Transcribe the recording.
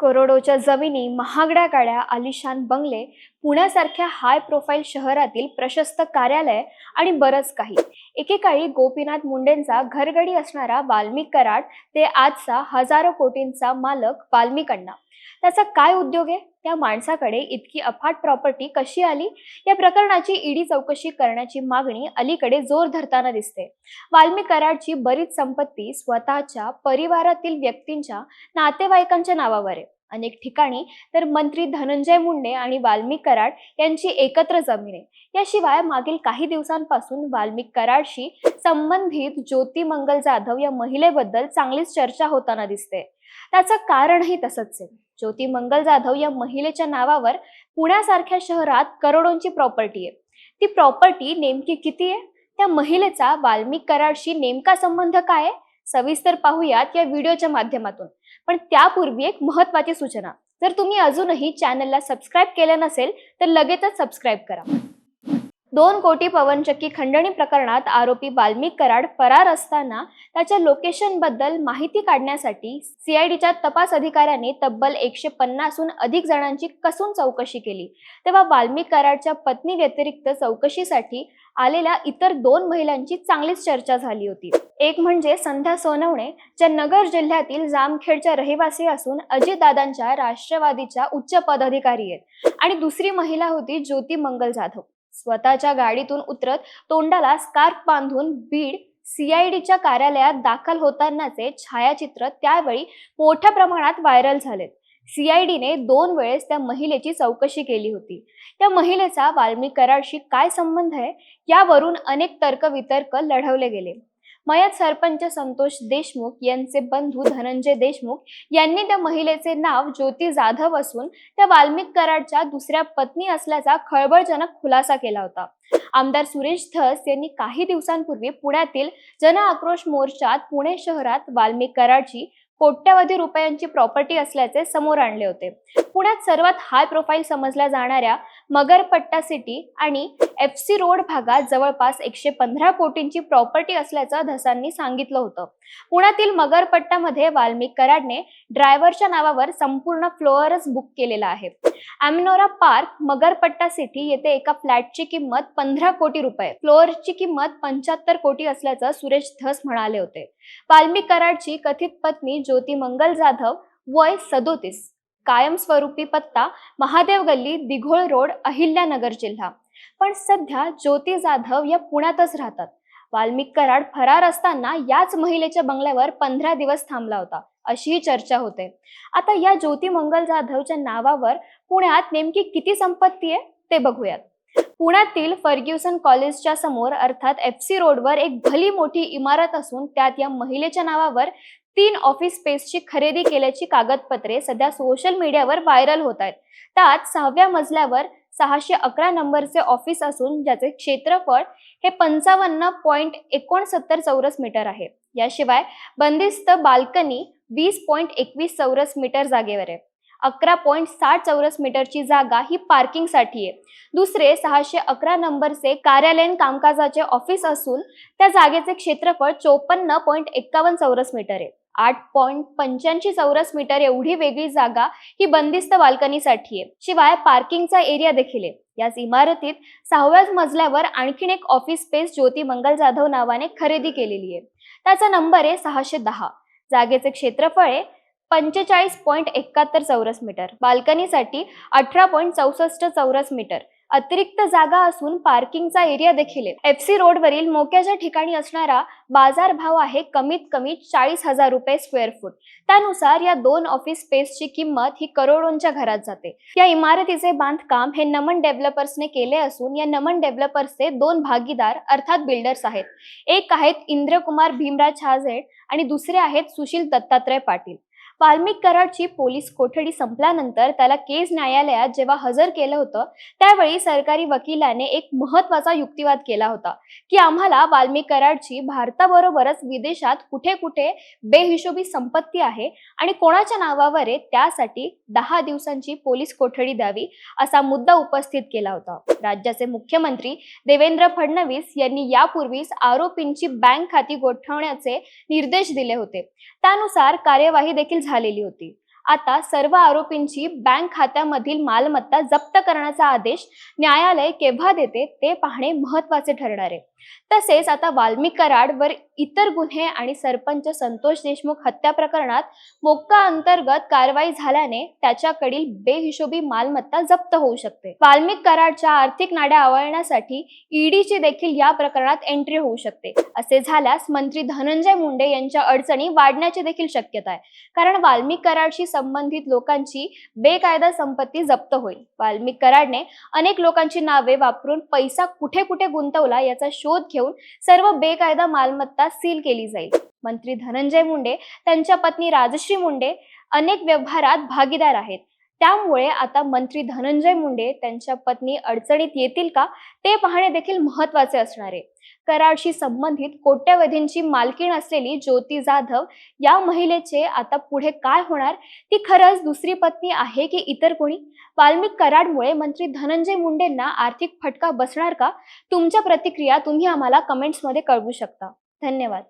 करोडोच्या जमिनी, महागड्या गाड्या, आलिशान बंगले, पुण्यासारख्या हाय प्रोफाईल शहरातील प्रशस्त कार्यालय आणि बरंच काही. एकेकाळी गोपीनाथ मुंडेंचा घरगडी असणारा वाल्मिक कराड ते आजचा हजारो कोटींचा मालक वाल्मिक अण्णा. त्याचा काय उद्योग आहे? त्या माणसाकडे इतकी अफाट प्रॉपर्टी कशी आली? या प्रकरणाची ईडी चौकशी करण्याची मागणी अलीकडे जोर धरताना दिसते. वाल्मिक कराडची बरीच संपत्ती स्वतःच्या परिवारातील व्यक्तींच्या, नातेवाईकांच्या नावावर आहे. अनेक ठिकाणी तर मंत्री धनंजय मुंडे आणि वाल्मिक कराड यांची एकत्र जमीन आहे. याशिवाय मागील काही दिवसांपासून वाल्मिक कराडशी संबंधित ज्योती मंगल जाधव या महिलेबद्दल चांगलीच चर्चा होताना दिसते. त्याचं कारणही तसंच आहे. ज्योती मंगल जाधव या महिलेच्या नावावर पुण्यासारख्या शहरात करोडोंची प्रॉपर्टी आहे. ती प्रॉपर्टी नेमकी किती आहे? त्या महिलेचा वाल्मिक कराडशी नेमका संबंध काय आहे? सविस्तर पाहूयात या व्हिडिओच्या माध्यमातून. पण त्यापूर्वी एक महत्त्वाची सूचना. जर तुम्ही अजूनही चॅनलला सबस्क्राईब केलं नसेल तर लगेचच सबस्क्राईब करा. 2 कोटी पवनचक्की खंडणी प्रकरणात आरोपी वाल्मिक कराड फरार असताना त्याच्या लोकेशन बद्दल माहिती काढण्यासाठी सीआयडीच्या तपास अधिकाऱ्यांनी तब्बल 150हून अधिक जणांची कसून चौकशी केली. तेव्हा वाल्मिक कराडच्या पत्नी व्यतिरिक्त चौकशीसाठी आलेल्या इतर 2 महिलांची चांगलीच चर्चा झाली होती. एक म्हणजे संध्या सोनवणे, ज्या नगर जिल्ह्यातील जामखेडच्या रहिवासी असून अजितदादांच्या राष्ट्रवादीच्या उच्च पदाधिकारी आहेत. आणि दुसरी महिला होती ज्योती मंगल जाधव. स्वतःच्या गाडीतून उतरत तोंडाला स्कार्फ बांधून बीड सीआयडीच्या कार्यालयात दाखल होतानाचे छायाचित्र त्यावेळी मोठ्या प्रमाणात व्हायरल झालेत. सीआयडीने 2 वेळेस त्या महिलेची चौकशी केली होती. त्या महिलेचा वाल्मिक कराडशी काय संबंध आहे यावरून अनेक तर्कवितर्क लढवले गेले. मयत सरपंच संतोष देशमुख यांचे बंधू धनंजय देशमुख यांनी त्या महिलेचे नाव ज्योती जाधव असून त्या वाल्मिक कराडच्या दुसऱ्या पत्नी असल्याचा खळबळजनक खुलासा केला होता. आमदार सुरेश धस यांनी काही दिवसांपूर्वी पुण्यातील जन आक्रोश मोर्चात पुणे शहरात वाल्मिक कराडची कोट्यवधी रुपयांची प्रॉपर्टी असल्याचे समोर आणले होते. पुण्यात सर्वात हाय प्रोफाईल समजल्या जाणाऱ्या मगरपट्टा सिटी आणि FC रोड भागात जवळपास 115 कोटींची प्रॉपर्टी असल्याचं धसांनी सांगितलं होतं. पुण्यातील मगरपट्टामध्ये वाल्मिक कराडने ड्रायव्हरच्या नावावर संपूर्ण फ्लोअरच बुक केलेला आहे. अमिनोरा पार्क मगरपट्टा सिटी येथे एका फ्लॅटची किंमत 15 कोटी रुपये, फ्लोअरची किंमत 75 कोटी असल्याचं सुरेश धस म्हणाले होते. वाल्मिक कराडची कथित पत्नी ज्योती मंगल जाधव, वय 37, कायमस्वरूपी पत्ता महादेव गल्ली, दिघोळ रोड, अहिल्यानगर जिल्हा. पण सध्या ज्योती जाधव या पुण्यातच राहतात. वाल्मिक कराड फरार असताना याच महिलेच्या बंगल्यावर 15 दिवस थांबला होता, अशीही चर्चा होते. आता या ज्योती मंगल जाधवच्या नावावर पुण्यात नेमकी किती संपत्ती आहे ते बघूयात. पुण्यातील फर्ग्युसन कॉलेजच्या समोर अर्थात FC रोडवर एक भली मोठी इमारत असून त्यात या महिलेच्या नावावर 3 ऑफिस स्पेसची खरेदी केल्याची कागदपत्रे सध्या सोशल मीडियावर व्हायरल होत आहेत. त्यात 6व्या मजल्यावर 611 नंबरचे ऑफिस असून ज्याचे क्षेत्रफळ हे 55.69 चौरस मीटर आहे. याशिवाय बंदिस्त बाल्कनी 20.21 चौरस मीटर जागेवर आहे. 11.60 चौरस मीटरची जागा ही पार्किंगसाठी आहे. दुसरे 611 नंबरचे कार्यालयीन कामकाजाचे ऑफिस असून त्या जागेचे क्षेत्रफळ 54.51 चौरस मीटर आहे. 8.85 चौरस मीटर एवढी वेगळी जागा ही बंदिस्त बाल्कनीसाठी आहे. शिवाय पार्किंगचा एरिया देखील आहे. याच इमारतीत 6व्याच मजल्यावर आणखीन एक ऑफिस स्पेस ज्योती मंगल जाधव नावाने खरेदी केलेली आहे. त्याचा नंबर आहे 610. जागेचे क्षेत्रफळ आहे 45.71 चौरस मीटर, बाल्कनीसाठी 18.64 चौरस मीटर. अतिरिक्त जागा असून पार्किंगचा एरिया देखील आहे. FC रोडवरील मोक्याच्या ठिकाणी असणारा बाजार भाव आहे कमीत कमी 40,000 रुपये स्क्वेअर फूट. त्यानुसार या 2 ऑफिस स्पेसची किंमत ही करोडोंच्या घरात जाते. या इमारतीचे बांधकाम हे नमन डेव्हलपर्सने केले असून या नमन डेव्हलपर्सचे 2 भागीदार अर्थात बिल्डर्स आहेत. एक आहेत इंद्रकुमार भीमराज हाजेड आणि दुसरे आहेत सुशील दत्तात्रय पाटील. वाल्मिक कराडची पोलीस कोठडी संपल्यानंतर त्याला केज न्यायालयात जेव्हा हजर केलं होतं त्यावेळी सरकारी वकिलाने एक महत्त्वाचा युक्तिवाद केला होता की आम्हाला वाल्मिक कराडची भारताबरोबरच विदेशात कुठे कुठे बेहिशोबी संपत्ती आहे आणि कोणाच्या नावावर आहे त्यासाठी 10 दिवसांची पोलीस कोठडी द्यावी असा मुद्दा उपस्थित केला होता. राज्याचे मुख्यमंत्री देवेंद्र फडणवीस यांनी यापूर्वीच आरोपींची बँक खाती गोठवण्याचे निर्देश दिले होते. त्यानुसार कार्यवाही देखील झालेली होती. आता सर्व आरोपींची बँक खात्यामधील मालमत्ता जप्त करण्याचा आदेश न्यायालय केव्हा देते ते पाहणे महत्त्वाचे ठरणार आहे. तसेच आता वाल्मिक कराडवर इतर गुन्हे आणि सरपंच संतोष देशमुख हत्या प्रकरणात मोक्का अंतर्गत कारवाई झाल्याने त्याच्याकडील बेहिशोबी मालमत्ता जप्त होऊ शकते. वाल्मिक कराडच्या आर्थिक नाड्या आवळण्यासाठी ईडीची देखील या प्रकरणात एंट्री होऊ शकते. असे झाल्यास मंत्री धनंजय मुंडे यांच्या अडचणी वाढण्याची देखील शक्यता आहे, कारण वाल्मिक कराडशी संबंधित लोकांची बेकायदा संपत्ती जप्त होईल. वाल्मिक कराडने अनेक लोकांची नावे वापरून पैसा कुठे कुठे गुंतवला याचा शोध घेऊन सर्व बेकायदा मालमत्ता सील केली जाईल. मंत्री धनंजय मुंडे त्यांच्या पत्नी राजश्री मुंडे अनेक व्यवहारात भागीदार आहेत. त्यामुळे आता मंत्री धनंजय मुंडे त्यांच्या पत्नी अडचणीत येतील का ते पाहणे देखील महत्त्वाचे असणार आहे. कराडशी संबंधित कोट्यवधींची मालकीण असलेली ज्योती जाधव या महिलेचे आता पुढे काय होणार? ती खरंच दुसरी पत्नी आहे की इतर कोणी? वाल्मिक कराडमुळे मंत्री धनंजय मुंडेंना आर्थिक फटका बसणार का? तुमच्या प्रतिक्रिया तुम्ही आम्हाला कमेंट्समध्ये कळवू शकता. धन्यवाद.